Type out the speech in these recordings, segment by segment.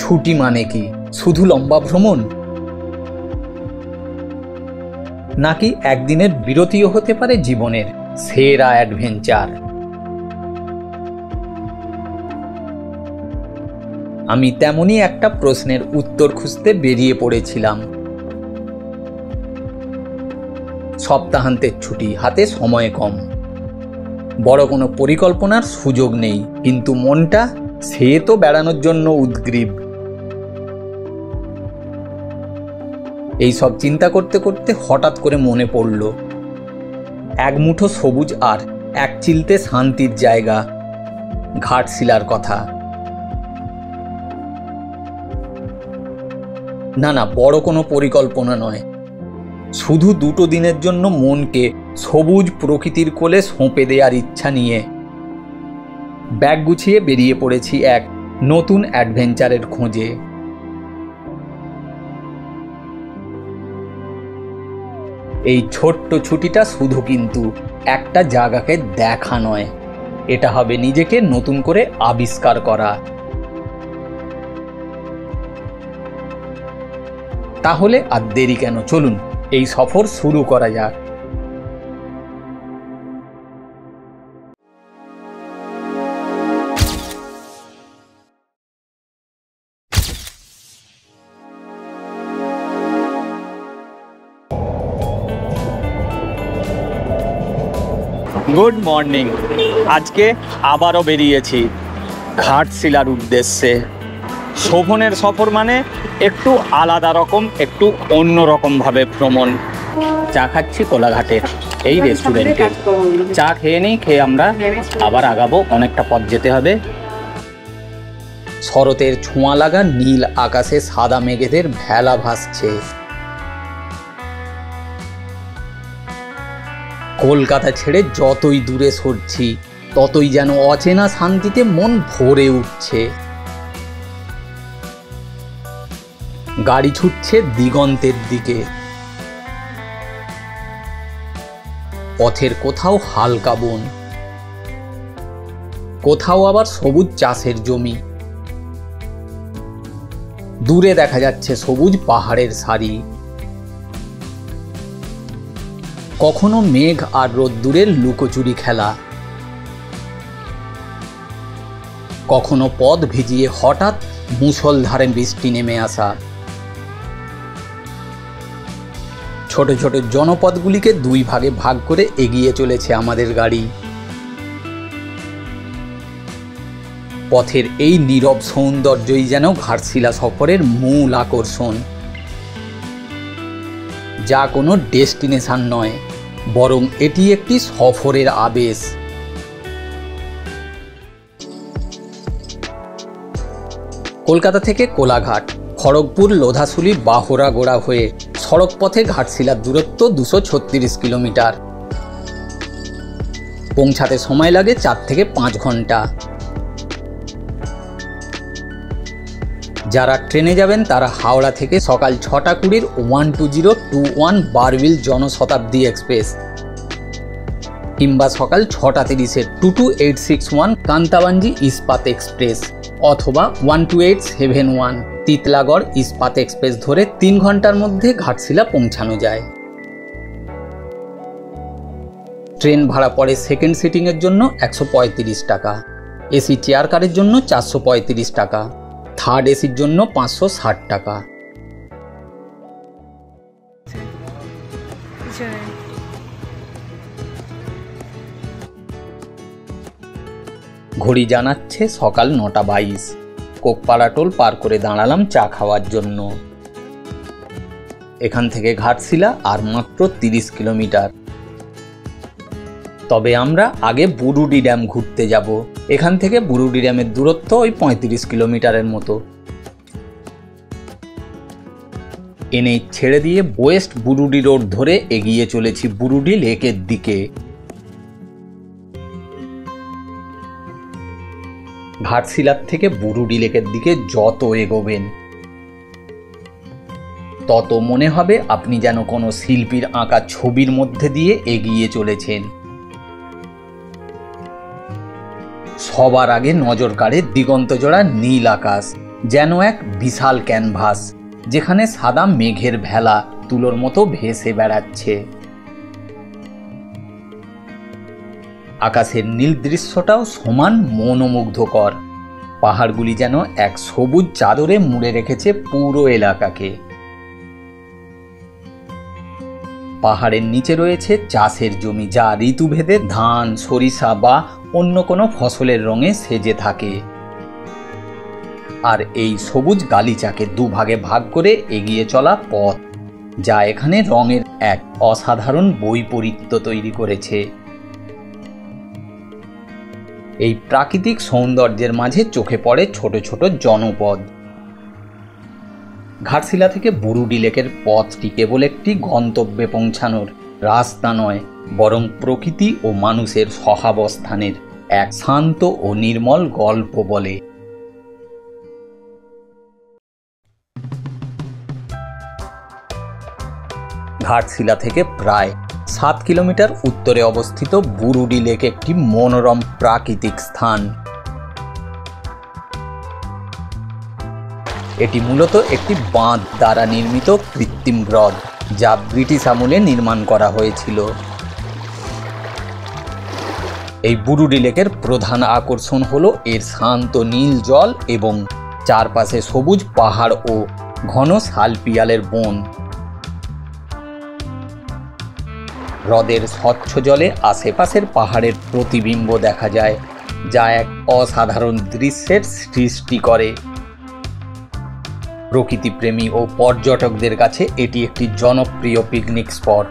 ছুটি মানে কি শুধু লম্বা ভ্রমণ, নাকি একদিনের বিরতিও হতে পারে জীবনের সেরা অ্যাডভেঞ্চার? আমি তেমনই একটা প্রশ্নের উত্তর খুঁজতে বেরিয়ে পড়েছিলাম। সপ্তাহান্তের ছুটি, হাতে সময় কম, বড় কোনো পরিকল্পনার সুযোগ নেই, কিন্তু মনটা সে তো বেড়ানোর জন্য উদগ্রীব। এই সব চিন্তা করতে করতে হঠাৎ করে মনে পড়ল এক মুঠো সবুজ আর এক চিলতে শান্তির জায়গা, ঘাটশিলার কথা। না, বড় কোনো পরিকল্পনা নয়, শুধু 2 দিনের জন্য মনকে সবুজ প্রকৃতির কোলে সঁপে দেওয়ার ইচ্ছা নিয়ে ব্যাগ গুছিয়ে বেরিয়ে পড়েছি এক নতুন অ্যাডভেঞ্চারের খোঁজে। এই ছোট্ট ছুটিটা শুধু কিন্তু একটা জায়গাকে দেখা নয়, এটা হবে নিজেকে নতুন করে আবিষ্কার করা। তাহলে আর দেরি কেন, চলুন এই সফর শুরু করা যাক। Good morning. আজকে আবারও বেরিয়েছি ঘাটশিলার উদ্দেশ্যে। শোভনের সফর মানে একটু আলাদা রকম, একটু অন্য রকমভাবে ভ্রমণ। চা খাচ্ছি কোলাঘাটের এই রেস্টুরেন্টে। চা খেয়ে নেই, খেয়ে আমরা আবার আগাবো, অনেকটা পথ যেতে হবে। শরতের ছোঁয়া লাগা নীল আকাশে সাদা মেঘেদের ভেলা ভাসছে। কলকাতা ছেড়ে যতই দূরে সরছি ততই যেন অচেনা শান্তিতে মন ভরে উঠছে। গাড়ি ছুটছে দিগন্তের দিকে, পথের কোথাও হালকা বন, কোথাও আবার সবুজ চাষের জমি। দূরে দেখা যাচ্ছে সবুজ পাহাড়ের সারি, কখনো মেঘ আর রোদ্দুরের লুকোচুরি খেলা, কখনো পথ ভিজিয়ে হঠাৎ মুষলধারে বৃষ্টি নেমে আসা। ছোট ছোট জনপদগুলিকে 2 ভাগে ভাগ করে এগিয়ে চলেছে আমাদের গাড়ি। পথের এই নীরব সৌন্দর্যই যেন ঘাটশিলা সফরের মূল আকর্ষণ, যা কোনো ডেস্টিনেশন নয়, বরং এটি একটি সফরের আবেশ। কলকাতা থেকে কোলাঘাট, খড়গপুর, লোধাশুলি, বাহরাগোড়া হয়ে সড়ক পথে ঘাটশিলার দূরত্ব 236 কিলোমিটার। পৌঁছাতে সময় লাগে 4 থেকে 5 ঘন্টা। যারা ট্রেনে যাবেন তারা হাওড়া থেকে সকাল 6:20 12021 বারবিল জনশতাব্দী এক্সপ্রেস, কিংবা সকাল 6:30 22861 কান্তাবাঞ্জি ইস্পাত এক্সপ্রেস, অথবা 12871 তিতলাগড় ইস্পাত এক্সপ্রেস ধরে 3 ঘন্টার মধ্যে ঘাটশিলা পৌঁছানো যায়। ট্রেন ভাড়া পড়ে সেকেন্ড সিটিংয়ের জন্য 135 টাকা, এসি চেয়ার কারের জন্য 435 টাকা, থার্ড এসির জন্য 560 টাকা। ঘড়ি জানাচ্ছে সকাল 9:22। কোকপাড়া টোল পার করে দাঁড়ালাম চা খাওয়ার জন্য। এখান থেকে ঘাটশিলা আর মাত্র 30 কিলোমিটার। তবে আমরা আগে বুরুডি ড্যাম ঘুরতে যাব। এখান থেকে বুরুডি ড্যামের দূরত্ব ওই 35 কিলোমিটারের মতো। এনএইচ ছেড়ে দিয়ে ওয়েস্ট বুরুডি রোড ধরে এগিয়ে চলেছি বুরুডি লেকের দিকে। ঘাটশিলার থেকে বুরুডি লেকের দিকে যত এগোবেন তত মনে হবে আপনি যেন কোনো শিল্পীর আঁকা ছবির মধ্যে দিয়ে এগিয়ে চলেছেন। সবার আগে নজর কাড়ে দিগন্তজোড়া নীল আকাশ, যেন এক বিশাল ক্যানভাস, যেখানে সাদা মেঘের ভেলা তুলোর মতো ভেসে বেড়াচ্ছে। আকাশের নীল দৃশ্যটাও সমান মনোমুগ্ধকর। পাহাড়গুলি যেন এক সবুজ চাদরে মুড়ে রেখেছে পুরো এলাকাকে। পাহাড়ের নিচে রয়েছে চাষের জমি, যা ঋতুভেদে ধান, সরিষা বা অন্য কোনো ফসলের রঙে সেজে থাকে। আর এই সবুজ গালিচাকে দুভাগে ভাগ করে এগিয়ে চলা পথ, যা এখানে রঙের এক অসাধারণ বৈপরীত্য তৈরি করেছে। এই প্রাকৃতিক সৌন্দর্যের মাঝে চোখে পড়ে ছোট ছোট জনপদ। ঘাটশিলা থেকে বুরুডি লেকের পথটি কেবল একটি গন্তব্যে পৌঁছানোর রাস্তা নয়, বরং প্রকৃতি ও মানুষের সহাবস্থানের এক শান্ত ও নির্মল গল্প বলে। ঘাটশিলা থেকে প্রায় 7 কিলোমিটার উত্তরে অবস্থিত বুরুডি লেক একটি মনোরম প্রাকৃতিক স্থান। এটি মূলত একটি বাঁধ দ্বারা নির্মিত কৃত্রিম হ্রদ, যা ব্রিটিশ আমলে নির্মাণ করা হয়েছিল। এই বুরুডি লেকের প্রধান আকর্ষণ হলো এর শান্ত নীল জল এবং চারপাশে সবুজ পাহাড় ও ঘন শালপিয়ালের বন। হ্রদের স্বচ্ছ জলে আশেপাশের পাহাড়ের প্রতিবিম্ব দেখা যায়, যা এক অসাধারণ দৃশ্যের সৃষ্টি করে। প্রকৃতিপ্রেমী ও পর্যটকদের কাছে এটি একটি জনপ্রিয় পিকনিক স্পট।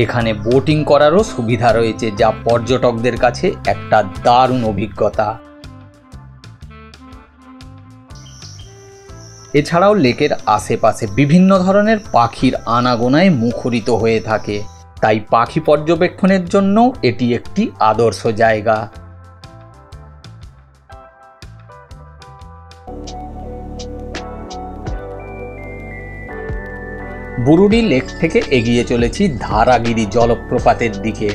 এখানে বোটিং করারও সুবিধা রয়েছে, যা পর্যটকদের কাছে একটা দারুণ অভিজ্ঞতা। এছাড়াও লেকের আশেপাশে বিভিন্ন ধরনের পাখির আনাগোনায় মুখরিত হয়ে থাকে, তাই পাখি পর্যবেক্ষণের জন্য এটি একটি আদর্শ জায়গা। বুরুডি লেক থেকে এগিয়ে চলেছি ধারাগিরি জলপ্রপাতের দিকে।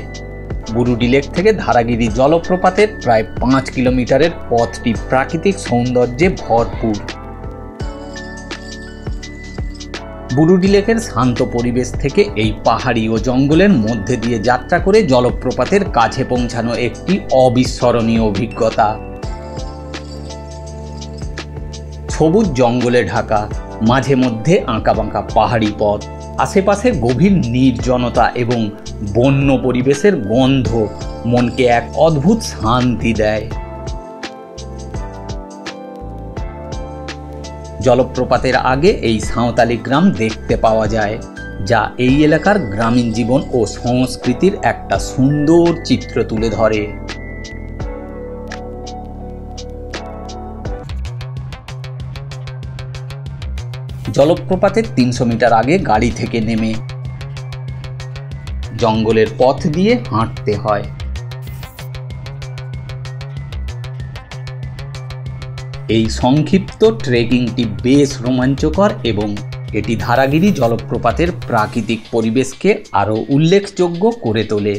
বুরুডি লেক থেকে ধারাগিরি জলপ্রপাতের প্রায় 5 কিলোমিটারের পথটি প্রাকৃতিক সৌন্দর্যে ভরপুর। বুরুডি লেকের শান্ত পরিবেশ থেকে এই পাহাড়ি ও জঙ্গলের মধ্যে দিয়ে যাত্রা করে জলপ্রপাতের কাছে পৌঁছানো একটি অবিস্মরণীয় অভিজ্ঞতা। সবুজ জঙ্গলে ঢাকা, মাঝে মধ্যে আঁকাবাঁকা পাহাড়ি পথ, আশেপাশে গভীর নির্জনতা এবং বন্য পরিবেশের গন্ধ মনকে এক অদ্ভুত শান্তি দেয়। জলপ্রপাতের আগে এই সাঁওতালি গ্রাম দেখতে পাওয়া যায়, যা এই এলাকার গ্রামীণ জীবন ও সংস্কৃতির একটা সুন্দর চিত্র তুলে ধরে। জলপ্রপাতের 300 মিটার আগে গাড়ি থেকে নেমে জঙ্গলের পথ দিয়ে হাঁটতে হয়। এই সংক্ষিপ্ত ট্রেকিংটি বেশ রোমাঞ্চকর এবং এটি ধারাগিরি জলপ্রপাতের প্রাকৃতিক পরিবেশকে আরও উল্লেখযোগ্য করে তোলে।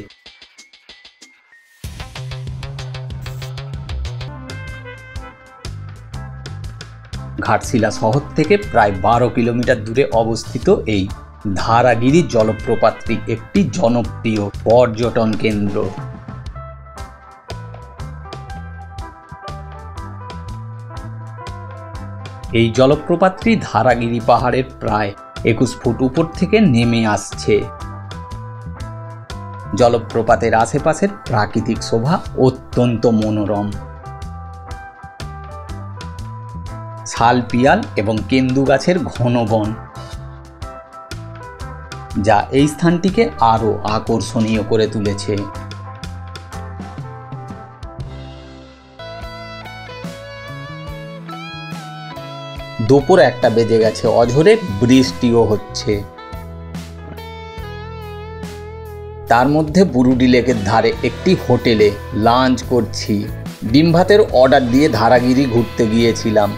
ঘাটশিলা শহর থেকে প্রায় 12 কিলোমিটার দূরে অবস্থিত এই ধারাগিরি জলপ্রপাতটি একটি জনপ্রিয় পর্যটন কেন্দ্র। এই জলপ্রপাতটি ধারাগিরি পাহাড়ের প্রায় 21 ফুট উপর থেকে নেমে আসছে। জলপ্রপাতের আশেপাশের প্রাকৃতিক শোভা অত্যন্ত মনোরম। শালপিয়াল এবং কেন্দু গাছের ঘন বন, যা এই স্থানটিকে আরো আকর্ষণীয় করে তুলেছে। দুপুর 1টা বেজে গেছে, অঝোরে বৃষ্টিও হচ্ছে। তার মধ্যে বুরুডি লেকের ধারে একটি হোটেলে লাঞ্চ করছি। ডিম ভাতের অর্ডার দিয়ে ধারাগিরি ঘুরতে গিয়েছিলাম।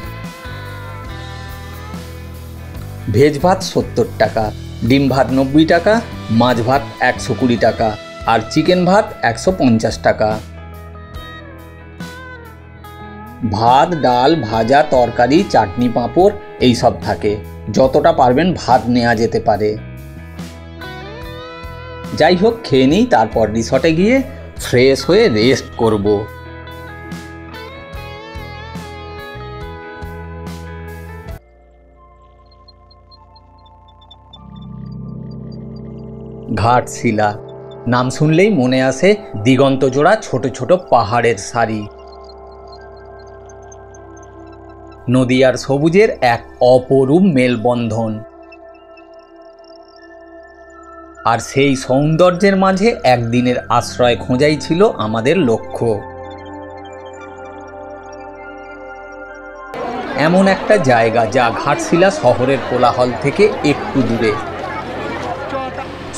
ভেজ ভাত 70 টাকা, ডিম ভাত 90 টাকা, মাছ ভাত 120 টাকা আর চিকেন ভাত 150 টাকা। ভাত, ডাল, ভাজা, তরকারি, চাটনি, পাঁপড় এইসব থাকে। যতটা পারবেন ভাত নেওয়া যেতে পারে। যাই হোক, খেয়ে নিই, তারপর রিসর্টে গিয়ে ফ্রেশ হয়ে রেস্ট করব। ঘাটশিলা নাম শুনলেই মনে আসে দিগন্ত জোড়া ছোট ছোট পাহাড়ের সারি, নদী আর সবুজের এক অপরূপ মেলবন্ধন। আর সেই সৌন্দর্যের মাঝে একদিনের আশ্রয় খোঁজাই ছিল আমাদের লক্ষ্য। এমন একটা জায়গা যা ঘাটশিলা শহরের কোলাহল থেকে একটু দূরে।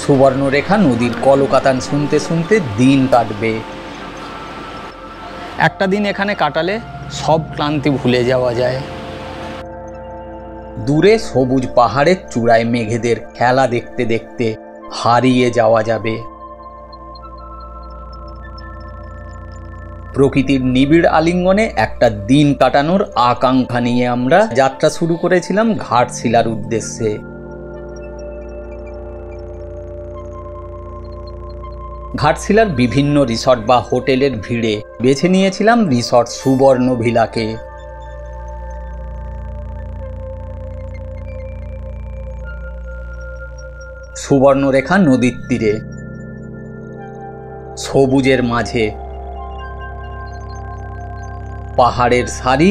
সুবর্ণরেখা নদীর কলকাতান শুনতে শুনতে দিন কাটবে। একটা দিন এখানে কাটালে সব ক্লান্তি ভুলে যাওয়া যায়। দূরে সবুজ পাহাড়ের চূড়ায় মেঘেদের খেলা দেখতে দেখতে হারিয়ে যাওয়া যাবে। প্রকৃতির নিবিড় আলিঙ্গনে একটা দিন কাটানোর আকাঙ্ক্ষা নিয়ে আমরা যাত্রা শুরু করেছিলাম ঘাটশিলার উদ্দেশ্যে। ঘাটশিলার বিভিন্ন রিসর্ট বা হোটেলের ভিড়ে বেছে নিয়েছিলাম রিসর্ট সুবর্ণ ভিলাকে। সুবর্ণরেখা নদীর তীরে, সবুজের মাঝে, পাহাড়ের সারি,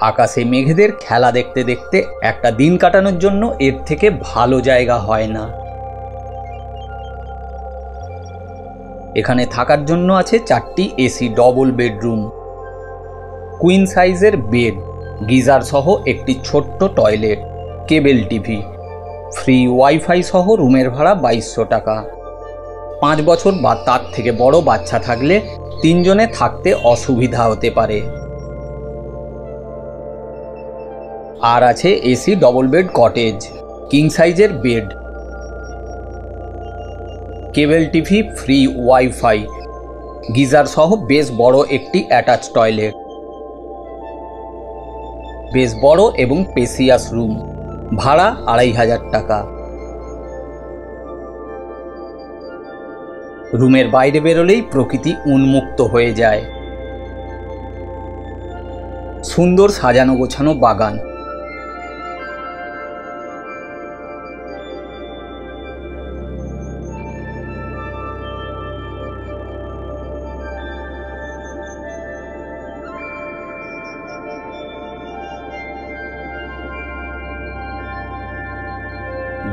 আকাশে মেঘেদের খেলা দেখতে দেখতে একটা দিন কাটানোর জন্য এর থেকে ভালো জায়গা হয় না। এখানে থাকার জন্য আছে 4টি এসি ডবল বেডরুম, কুইন সাইজের বেড, গিজার সহ একটি ছোট্ট টয়লেট, কেবল টিভি, ফ্রি ওয়াইফাই সহ রুমের ভাড়া 2200 টাকা। 5 বছর বা তার থেকে বড় বাচ্চা থাকলে 3 জনে থাকতে অসুবিধা হতে পারে। আর আছে AC double bed cottage, king সাইজের bed, cable TV, free wifi, geyser সহ বেশ বড় একটি অ্যাটাচ টয়লেট, বেশ বড় এবং স্পেসিয়াস রুম, ভাড়া 2500 টাকা। রুমের বাইরে বেরোলেই প্রকৃতি উন্মুক্ত হয়ে যায়। সুন্দর সাজানো গোছানো বাগান,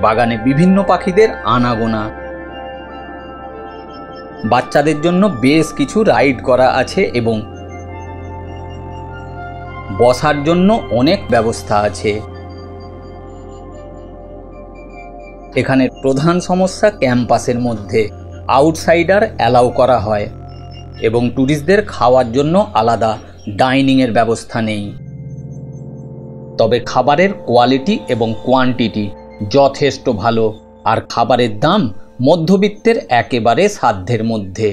বাগানে বিভিন্ন পাখিদের আনাগোনা। বাচ্চাদের জন্য বেশ কিছু রাইড করা আছে এবং বসার জন্য অনেক ব্যবস্থা আছে। এখানের প্রধান সমস্যা ক্যাম্পাসের মধ্যে আউটসাইডার অ্যালাউ করা হয় এবং ট্যুরিস্টদের খাওয়ার জন্য আলাদা ডাইনিংয়ের ব্যবস্থা নেই। তবে খাবারের কোয়ালিটি এবং কোয়ান্টিটি যথেষ্ট ভালো, আর খাবারের দাম মধ্যবিত্তের একেবারে সাধ্যের মধ্যে।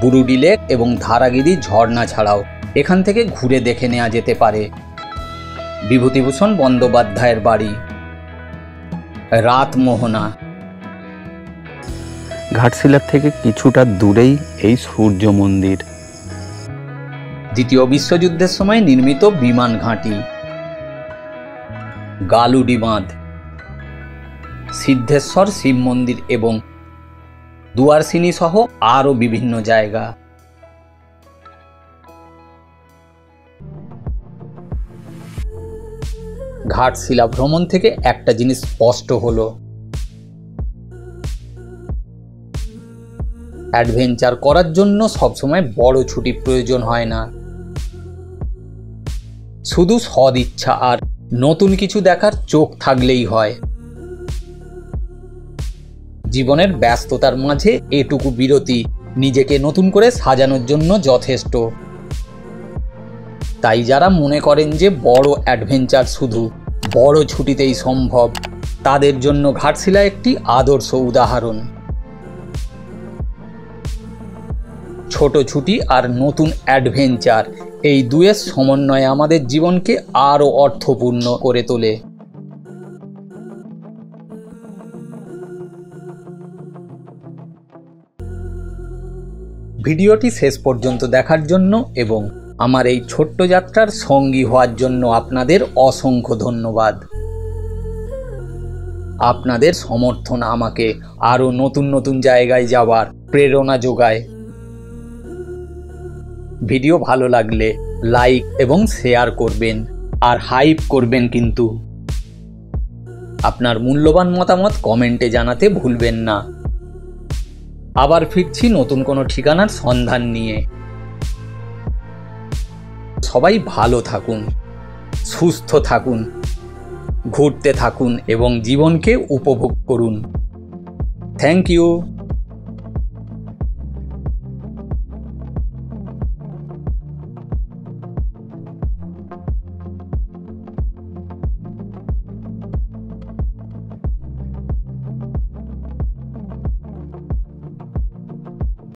বুরুডি লেক এবং ধারাগিরি ঝর্ণা ছাড়াও এখান থেকে ঘুরে দেখে নেওয়া যেতে পারে বিভূতিভূষণ বন্দ্যোপাধ্যায়ের বাড়ি, রাতমোহনা। ঘাটশিলার থেকে কিছুটা দূরেই এই সূর্য মন্দির, দ্বিতীয় বিশ্বযুদ্ধের সময় নির্মিত বিমান ঘাঁটি, গালুডি বাঁধ, সিদ্ধেশ্বর শিব মন্দির এবং দুয়ারসিনী সহ আরও বিভিন্ন জায়গা। ঘাটশিলা ভ্রমণ থেকে একটা জিনিস স্পষ্ট হলো, অ্যাডভেঞ্চার করার জন্য সবসময় বড় ছুটি প্রয়োজন হয় না। শুধু সদিচ্ছা আর নতুন কিছু দেখার চোখ থাকলেই হয়। জীবনের ব্যস্ততার মাঝে এটুকু বিরতি নিজেকে নতুন করে সাজানোর জন্য যথেষ্ট। তাই যারা মনে করেন যে বড় অ্যাডভেঞ্চার শুধু বড় ছুটিতেই সম্ভব, তাদের জন্য ঘাটশিলা একটি আদর্শ উদাহরণ। ছোট ছুটি আর নতুন অ্যাডভেঞ্চার, এই দুয়ের সমন্বয়ে আমাদের জীবনকে আরও অর্থপূর্ণ করে তোলে। ভিডিওটি শেষ পর্যন্ত দেখার জন্য এবং আমার এই ছোট্ট যাত্রার সঙ্গী হওয়ার জন্য আপনাদের অসংখ্য ধন্যবাদ। আপনাদের সমর্থন আমাকে আরও নতুন নতুন জায়গায় যাওয়ার প্রেরণা যোগায়। ভিডিও ভালো লাগলে লাইক এবং শেয়ার করবেন, আর হাইপ করবেন কিন্তু। আপনার মূল্যবান মতামত কমেন্টে জানাতে ভুলবেন না। আবার ফিরছি নতুন কোনো ঠিকানার সন্ধান নিয়ে। সবাই ভালো থাকুন, সুস্থ থাকুন, ঘুরতে থাকুন এবং জীবনকে উপভোগ করুন। Thank you.